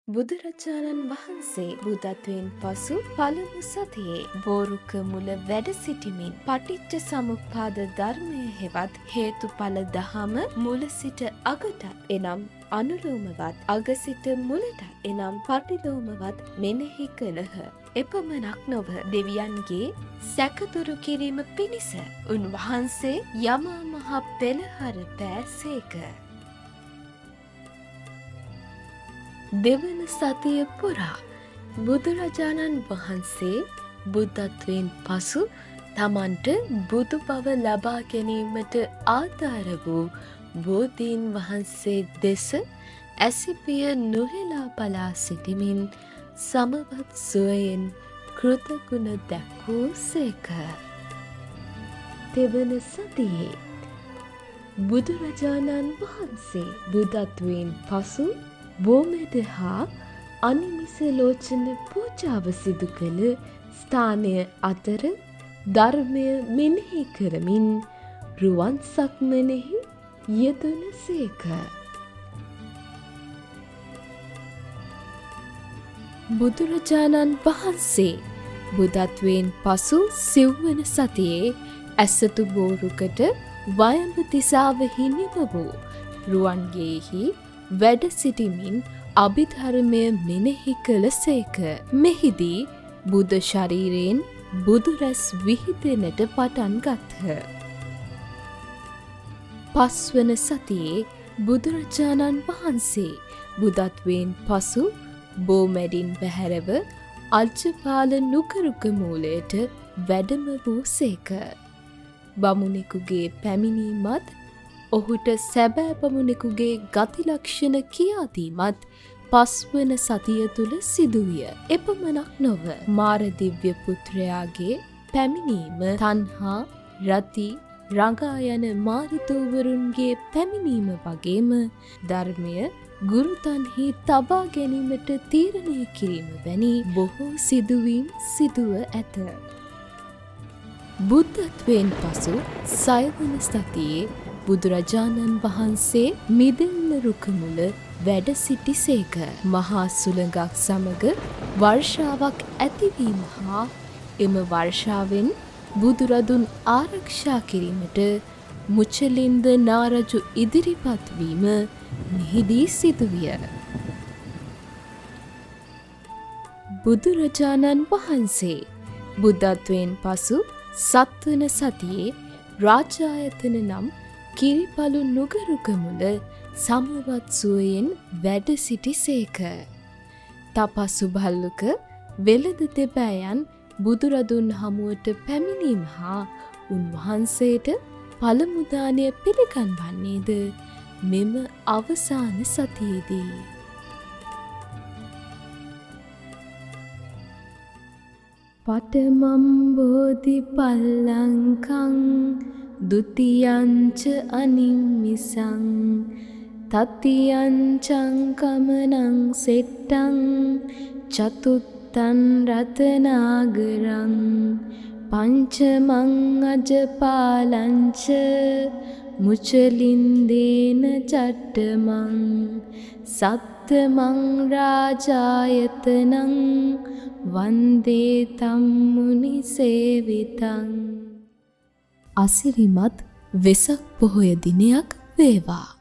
බුදුරජාණන් වහන්සේ බුදත්වයෙන් පසු පළමු සතියේ බෝරුක මුල වැඩ සිටිමින් පටිච්ච සමුප්පාද ධර්මය හෙවත් හේතුඵල දහම මුල සිට අගටත් එනම් අනුලෝමවත් අග සිට මුලට එනම් පටිලෝමවත් මෙනෙහි කළහ. එපමණක් නොව දෙවියන්ගේ සැකදුරු කිරීම පිණිස උන්වහන්සේ යමා මහ පෙළහර පෑසේක. දෙවන සතිය පුරා බුදුරජාණන් වහන්සේ බුද්ධත්වයෙන් පසු තමන්ට බුදු බව ලබා ගැනීමට ආධාර වූ බෝධීන් වහන්සේ දෙස ඇසිපිය නොහෙලා බලා සිටිමින් සමවත් සුවයෙන් කෘතගුණ දැක්වූ සේක. තෙවන සතියේ බුදුරජාණන් වහන්සේ බුද්ධත්වයෙන් පසු බෝමෙද හා අනිමිස ලෝචන පූජාව සිදු කළ ස්ථානය අතර ධර්මය මෙනෙහි කරමින් රුවන් සක්මනෙහි යෙදුන සේක. බුදුරජාණන් වහන්සේ බුද්ධත්වයෙන් පසු සිව්වන සතියේ ඇසතු බෝරුකට වයඹ දිසාවෙහි නිම වූ රුවන්ගෙහි වැඩ සිටිමින් අභිධර්මය මෙනෙහි කළ සේක. මෙහිදී බුද්ධ ශරීරයෙන් බුදුරැස් විහිදෙනට පටන් ගත්හ. පස්වන සතියේ බුදුරජාණන් වහන්සේ බුද්ධත්වයෙන් පසු බෝමැඩින් බැහැරව අජ්ජපාල නුගරුක මූලයට වැඩම වූ සේක. බමුණෙකුගේ පැමිණීමත් ඔහුට සැබෑ බමුණෙකුගේ ගතිලක්ෂණ කියාදීමත් පස්වන සතිය තුළ සිදුවිය. එපමණක් නොව මාරදිව්‍ය පුත්‍රයාගේ පැමිණීම තණ්හා රති රඟා යන මාරිතූවරුන්ගේ පැමිණීම වගේම ධර්මය ගුරුතන්හි තබා ගැනීමට තීරණය කිරීම වැනි බොහෝ සිදුවීම් සිදුව ඇත. බුද්ධත්වයෙන් පසු සයවන සතියේ බුදුරජාණන් වහන්සේ මිදෙල්ල රුකමුල වැඩ සිටි සේක. මහා සුළඟක් සමග වර්ෂාවක් ඇතිවීම හා එම වර්ෂාවෙන් බුදුරදුන් ආරක්ෂා කිරීමට මුචලින්ද නාරජු ඉදිරිපත් වීම මෙහිදී සිදුවිය. බුදුරජාණන් වහන්සේ බුද්ධත්වයෙන් පසු සත්වන සතියේ රාජායතන නම් කිරිපලු නුගරුකමුල සමවත් සුවයෙන් වැඩ සිටි සේක. තපස්සු භල්ලුක වෙළඳ දෙබෑයන් බුදුරදුන් හමුවට පැමිණීම හා උන්වහන්සේට පළමුදානය පිළිගන්වන්නේද මෙම අවසාන සතියේදී. පඨමම් බෝධි පල්ලංකං දුතියංච අනිම්මිසං තතියංචං කමනං සෙට්ටං චතුත්තං රතනාගරං පංචමං අජපාලංච මුචලින්දේන චට්ටමං සත්තමං රාජායතනං වන්දේ තම්මුනි සේවිතං. අසිරිමත් වෙසක් පොහොය දිනයක් වේවා.